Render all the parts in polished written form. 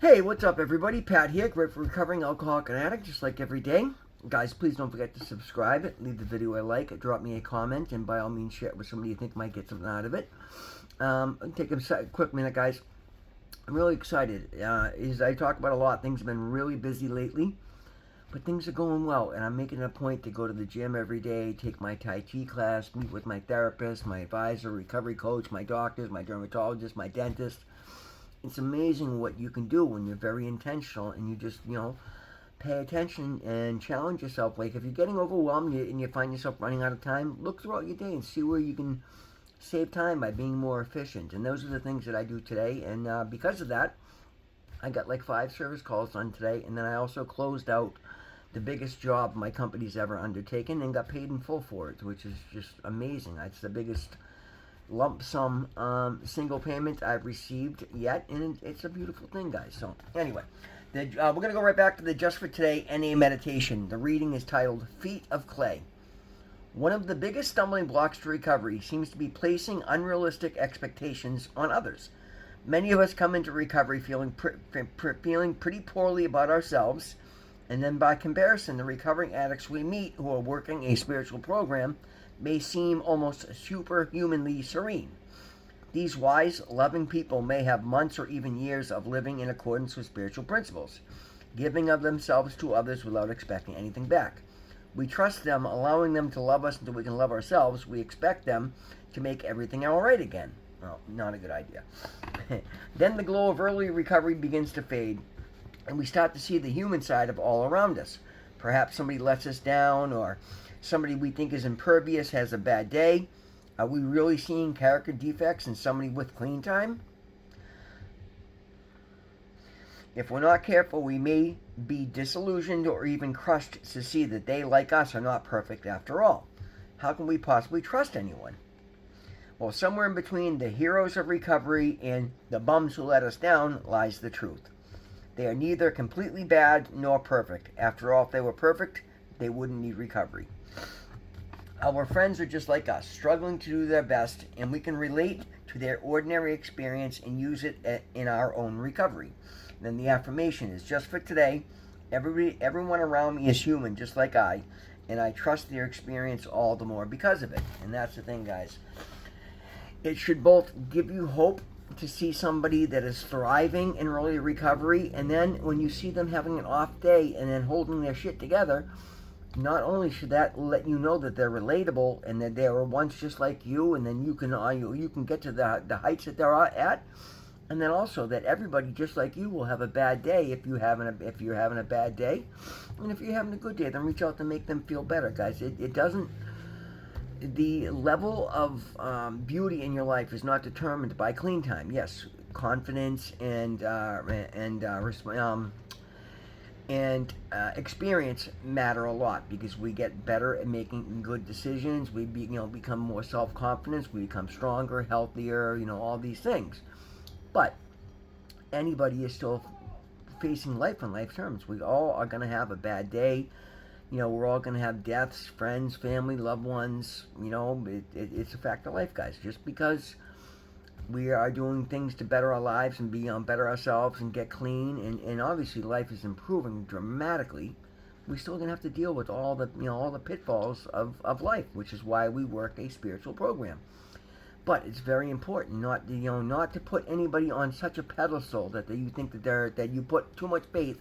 Hey, what's up, everybody? Pat here, great for recovering alcoholic and addict, just like every day. Guys, please don't forget to subscribe, leave the video a like, drop me a comment, and by all means, share it with somebody you think might get something out of it. Take a quick minute, guys. I'm really excited. As I talk about a lot, things have been really busy lately, but things are going well, and I'm making a point to go to the gym every day, take my Tai Chi class, meet with my therapist, my advisor, recovery coach, my doctors, my dermatologist, my dentist. It's amazing what you can do when you're very intentional and you just, pay attention and challenge yourself. Like if you're getting overwhelmed and you find yourself running out of time, look throughout your day and see where you can save time by being more efficient. And those are the things that I do today. And because of that, I got like 5 service calls done today. And then I also closed out the biggest job my company's ever undertaken and got paid in full for it, which is just amazing. It's the biggest lump sum single payment I've received yet, and it's a beautiful thing, guys. So anyway, we're going to go right back to the Just for Today NA meditation. The reading is titled Feet of Clay. One of the biggest stumbling blocks to recovery seems to be placing unrealistic expectations on others. Many of us come into recovery feeling pretty poorly about ourselves, and then by comparison, the recovering addicts we meet who are working a spiritual program may seem almost superhumanly serene. These wise, loving people may have months or even years of living in accordance with spiritual principles, giving of themselves to others without expecting anything back. We trust them, allowing them to love us until we can love ourselves. We expect them to make everything all right again. Well, not a good idea. Then the glow of early recovery begins to fade, and we start to see the human side of all around us. Perhaps somebody lets us down, or somebody we think is impervious has a bad day. Are we really seeing character defects in somebody with clean time? If we're not careful, we may be disillusioned or even crushed to see that they, like us, are not perfect after all. How can we possibly trust anyone? Well, somewhere in between the heroes of recovery and the bums who let us down lies the truth. They are neither completely bad nor perfect. After all, if they were perfect, they wouldn't need recovery. Our friends are just like us, struggling to do their best, and we can relate to their ordinary experience and use it in our own recovery. And then the affirmation is, just for today, everyone around me is human, just like I, and I trust their experience all the more because of it. And that's the thing, guys. It should both give you hope to see somebody that is thriving in early recovery, and then when you see them having an off day and then holding their shit together, not only should that let you know that they're relatable and that they were once just like you, and then you can get to the heights that they're at, and then also that everybody just like you will have a bad day if you're having a bad day, and if you're having a good day, then reach out to make them feel better, guys. It doesn't. The level of beauty in your life is not determined by clean time. Yes, confidence and experience matter a lot because we get better at making good decisions. We become more self-confident. We become stronger, healthier. All these things. But anybody is still facing life on life terms. We all are going to have a bad day. We're all going to have deaths, friends, family, loved ones. It's a fact of life, guys. Just because we are doing things to better our lives and better ourselves and get clean, and obviously life is improving dramatically, we're still going to have to deal with all the pitfalls of life, which is why we work a spiritual program. But it's very important not to put anybody on such a pedestal that you think that you put too much faith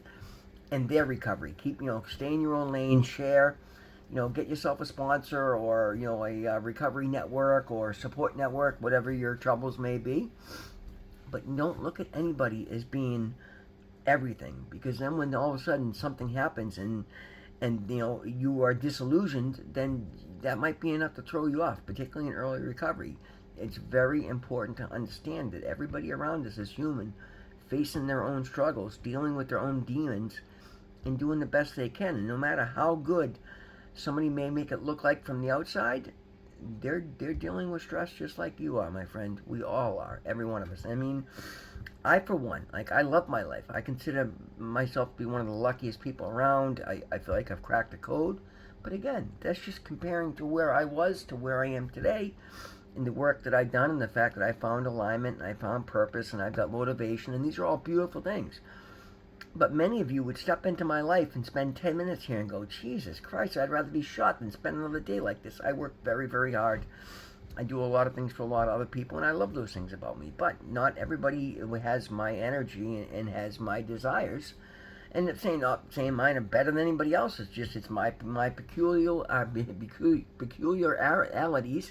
in their recovery. Keep stay in your own lane, share, get yourself a sponsor or a recovery network or support network, whatever your troubles may be. But don't look at anybody as being everything, because then when all of a sudden something happens and you are disillusioned, then that might be enough to throw you off, particularly in early recovery. It's very important to understand that everybody around us is human, facing their own struggles, dealing with their own demons, and doing the best they can. And no matter how good somebody may make it look like from the outside, they're dealing with stress just like you are, my friend. We all are, every one of us. I mean, I for one, I love my life. I consider myself to be one of the luckiest people around. I feel like I've cracked the code. But again, that's just comparing to where I was to where I am today, and the work that I've done, and the fact that I found alignment and I found purpose and I've got motivation, and these are all beautiful things. But many of you would step into my life and spend 10 minutes here and go, Jesus Christ, I'd rather be shot than spend another day like this. I work very, very hard. I do a lot of things for a lot of other people, and I love those things about me. But not everybody has my energy and has my desires. And it's not saying mine are better than anybody else's. Just it's my peculiarities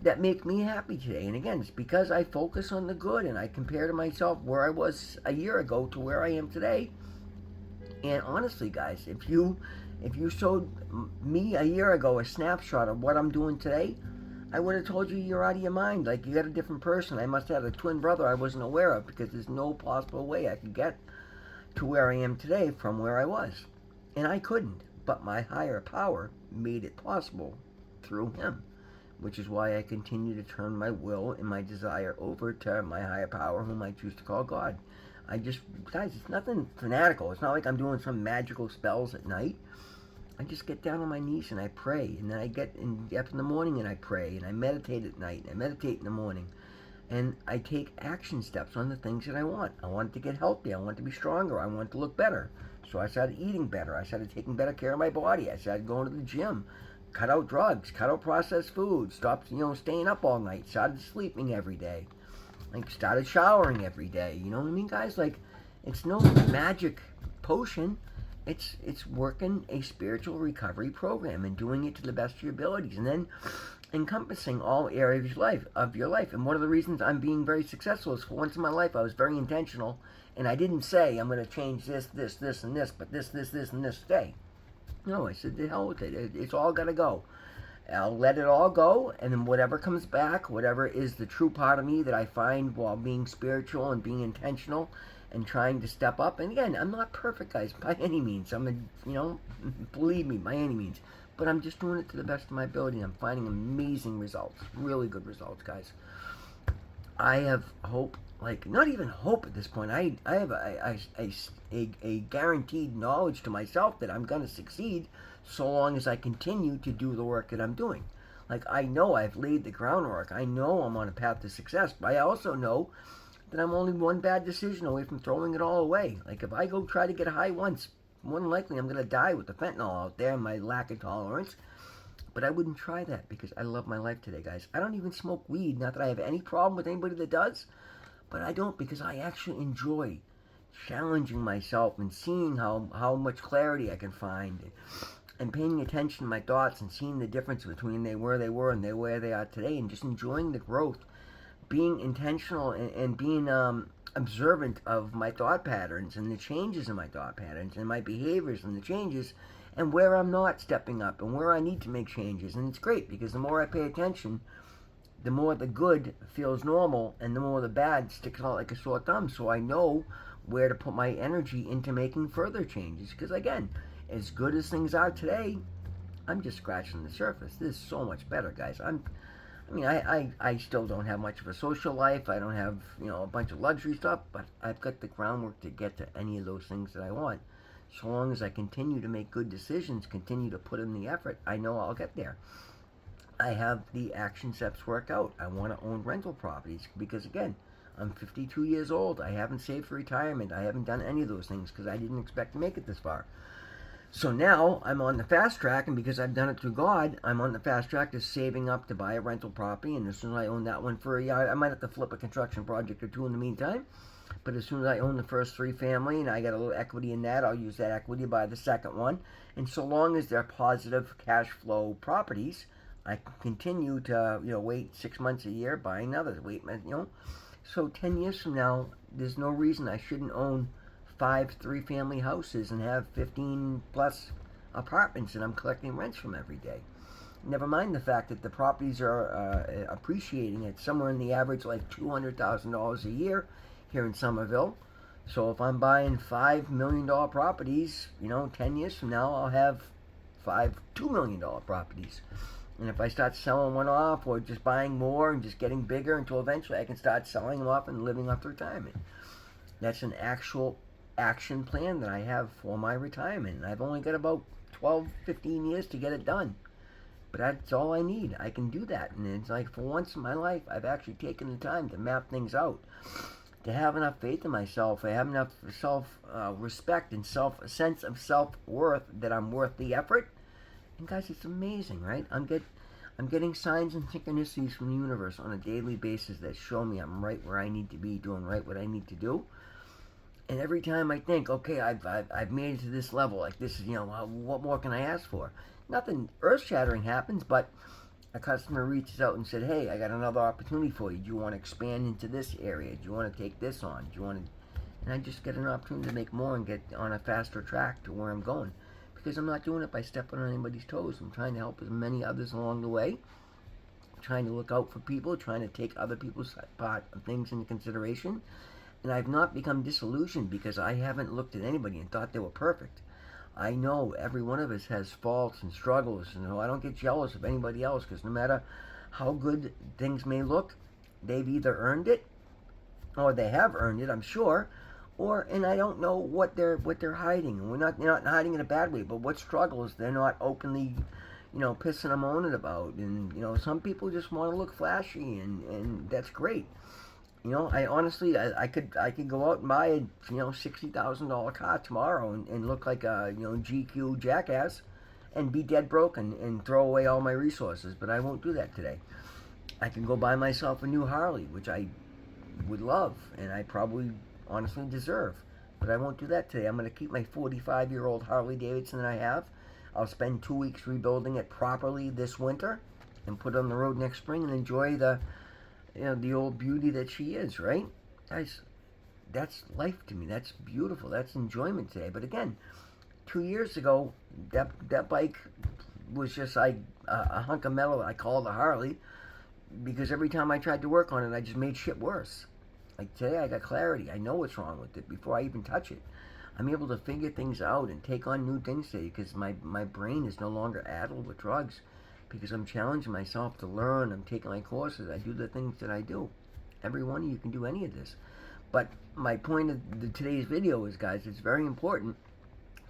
that make me happy today. And again, it's because I focus on the good and I compare to myself where I was a year ago to where I am today. And honestly, guys, if you showed me a year ago a snapshot of what I'm doing today, I would have told you you're out of your mind. Like, you got a different person. I must have a twin brother I wasn't aware of, because there's no possible way I could get to where I am today from where I was. And I couldn't. But my higher power made it possible through him, which is why I continue to turn my will and my desire over to my higher power, whom I choose to call God. Guys, it's nothing fanatical. It's not like I'm doing some magical spells at night. I just get down on my knees and I pray, and then I get up in the morning and I pray, and I meditate at night, and I meditate in the morning, and I take action steps on the things that I want. I want to get healthy. I want to be stronger. I want to look better. So I started eating better. I started taking better care of my body. I started going to the gym, cut out drugs, cut out processed food, stopped, staying up all night, started sleeping every day, like started showering every day. You know what I mean, guys? Like, it's no magic potion. It's working a spiritual recovery program and doing it to the best of your abilities, and then encompassing all areas of your life. And one of the reasons I'm being very successful is, for once in my life, I was very intentional, and I didn't say I'm going to change this, and this, but this, and this stay. No, I said, the hell with it. It's all got to go. I'll let it all go, and then whatever comes back, whatever is the true part of me that I find while being spiritual and being intentional and trying to step up. And again, I'm not perfect, guys, by any means. Believe me, by any means. But I'm just doing it to the best of my ability. I'm finding amazing results, really good results, guys. I have hope, like, not even hope at this point. I have a guaranteed knowledge to myself that I'm going to succeed so long as I continue to do the work that I'm doing. Like, I know I've laid the groundwork. I know I'm on a path to success, but I also know that I'm only one bad decision away from throwing it all away. Like, if I go try to get high once, more than likely I'm going to die with the fentanyl out there and my lack of tolerance. But I wouldn't try that because I love my life today, guys. I don't even smoke weed. Not that I have any problem with anybody that does, but I don't, because I actually enjoy challenging myself and seeing how much clarity I can find, and paying attention to my thoughts and seeing the difference between where they were and where they are today, and just enjoying the growth, being intentional and being observant of my thought patterns and the changes in my thought patterns and my behaviors and the changes, and where I'm not stepping up and where I need to make changes. And it's great, because the more I pay attention, the more the good feels normal and the more the bad sticks out like a sore thumb. So I know where to put my energy into making further changes. Because again, as good as things are today, I'm just scratching the surface. This is so much better, guys. I still don't have much of a social life. I don't have, a bunch of luxury stuff, but I've got the groundwork to get to any of those things that I want. So long as I continue to make good decisions, continue to put in the effort, I know I'll get there. I have the action steps worked out. I want to own rental properties because, again, I'm 52 years old. I haven't saved for retirement. I haven't done any of those things because I didn't expect to make it this far. So now I'm on the fast track, and because I've done it through God, I'm on the fast track to saving up to buy a rental property. And as soon as I own that one for a year, I might have to flip a construction project or two in the meantime. But as soon as I own the first 3 family and I get a little equity in that, I'll use that equity to buy the second one. And so long as they're positive cash flow properties, I can continue to, wait 6 months a year, buy another, So 10 years from now, there's no reason I shouldn't own 5 3-family houses and have 15 plus apartments that I'm collecting rents from every day. Never mind the fact that the properties are appreciating at somewhere in the average like $200,000 a year here in Somerville. So if I'm buying $5 million properties, 10 years from now, I'll have 5 $2 million properties. And if I start selling one off or just buying more and just getting bigger until eventually I can start selling them off and living off retirement. That's an actual action plan that I have for my retirement. And I've only got about 12, 15 years to get it done. But that's all I need. I can do that. And it's like, for once in my life, I've actually taken the time to map things out. to have enough faith in myself, I have enough self-respect and sense of self-worth that I'm worth the effort. And guys, it's amazing, right? I'm getting signs and synchronicities from the universe on a daily basis that show me I'm right where I need to be, doing right what I need to do. And every time I think, okay, I've made it to this level, like this is, what more can I ask for? Nothing earth-shattering happens, but a customer reaches out and said, hey, I got another opportunity for you. Do you want to expand into this area? Do you want to take this on? Do you want to... And I just get an opportunity to make more and get on a faster track to where I'm going. Because I'm not doing it by stepping on anybody's toes. I'm trying to help as many others along the way. Trying to look out for people. Trying to take other people's things into consideration. And I've not become disillusioned because I haven't looked at anybody and thought they were perfect. I know every one of us has faults and struggles, and I don't get jealous of anybody else because no matter how good things may look, they've either earned it, or they have earned it, I'm sure, and I don't know what they're hiding. And they're not hiding in a bad way, but what struggles they're not openly, pissing and moaning about. And some people just want to look flashy, and that's great. I honestly, I could go out and buy a $60,000 car tomorrow and look like a GQ jackass, and be dead broke and throw away all my resources. But I won't do that today. I can go buy myself a new Harley, which I would love, and I probably honestly deserve. But I won't do that today. I'm going to keep my 45-year-old Harley Davidson that I have. I'll spend 2 weeks rebuilding it properly this winter, and put it on the road next spring and enjoy the old beauty that she is, right? Guys, that's life to me. That's beautiful. That's enjoyment today. But again, 2 years ago, that bike was just like a hunk of metal that I called a Harley, because every time I tried to work on it, I just made shit worse. Like today, I got clarity. I know what's wrong with it before I even touch it. I'm able to figure things out and take on new things today because my brain is no longer addled with drugs. Because I'm challenging myself to learn. I'm taking my courses. I do the things that I do. Every one of you can do any of this. But my point of today's video is, guys, it's very important,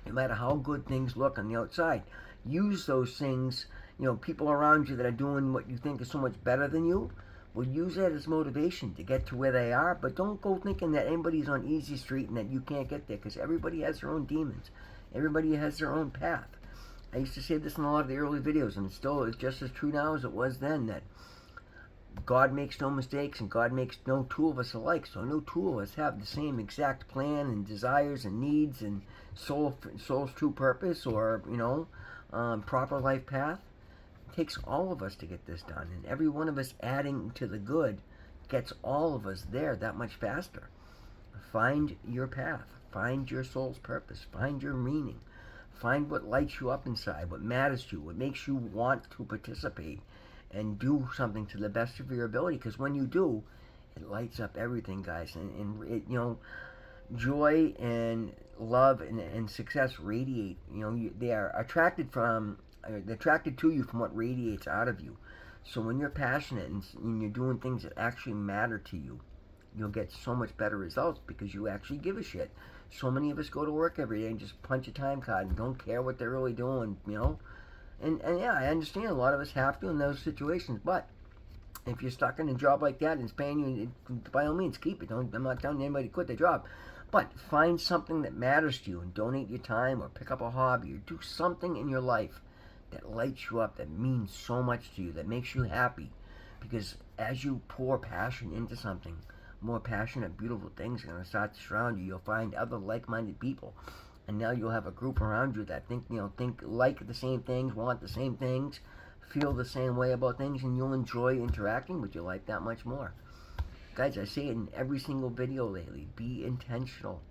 no matter how good things look on the outside, use those things, people around you that are doing what you think is so much better than you, will use that as motivation to get to where they are. But don't go thinking that anybody's on easy street and that you can't get there, because everybody has their own demons. Everybody has their own path. I used to say this in a lot of the early videos, and it's just as true now as it was then, that God makes no mistakes and God makes no two of us alike. So no two of us have the same exact plan and desires and needs and soul's true purpose or, proper life path. It takes all of us to get this done, and every one of us adding to the good gets all of us there that much faster. Find your path. Find your soul's purpose. Find your meaning. Find what lights you up inside, what matters to you, what makes you want to participate and do something to the best of your ability. Because when you do, it lights up everything, guys. And it, joy and love and success radiate. They are attracted to you from what radiates out of you. So when you're passionate and you're doing things that actually matter to you, you'll get so much better results because you actually give a shit. So many of us go to work every day and just punch a time card and don't care what they're really doing, And yeah, I understand a lot of us have to in those situations, but if you're stuck in a job like that and it's paying you, by all means, keep it. I'm not telling anybody to quit their job. But find something that matters to you and donate your time or pick up a hobby or do something in your life that lights you up, that means so much to you, that makes you happy. Because as you pour passion into something, more passionate, beautiful things are going to start to surround you. You'll find other like-minded people, and now you'll have a group around you that think like the same things, want the same things, feel the same way about things, and you'll enjoy interacting with your life that much more. Guys, I say it in every single video lately. Be intentional.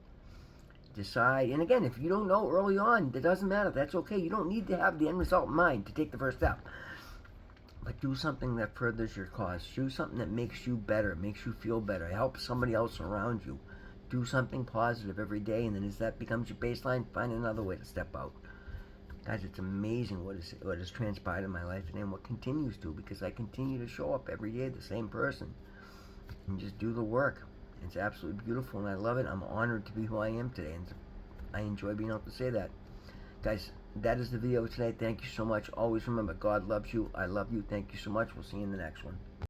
Decide, and again, if you don't know early on, it doesn't matter. That's okay. You don't need to have the end result in mind to take the first step. But do something that furthers your cause. Do something that makes you better, makes you feel better, helps somebody else around you. Do something positive every day, and then as that becomes your baseline, find another way to step out. Guys, it's amazing what has transpired in my life today and what continues to, because I continue to show up every day the same person and just do the work. It's absolutely beautiful, and I love it. I'm honored to be who I am today, and I enjoy being able to say that. Guys, that is the video today. Thank you so much. Always remember, God loves you. I love you. Thank you so much. We'll see you in the next one.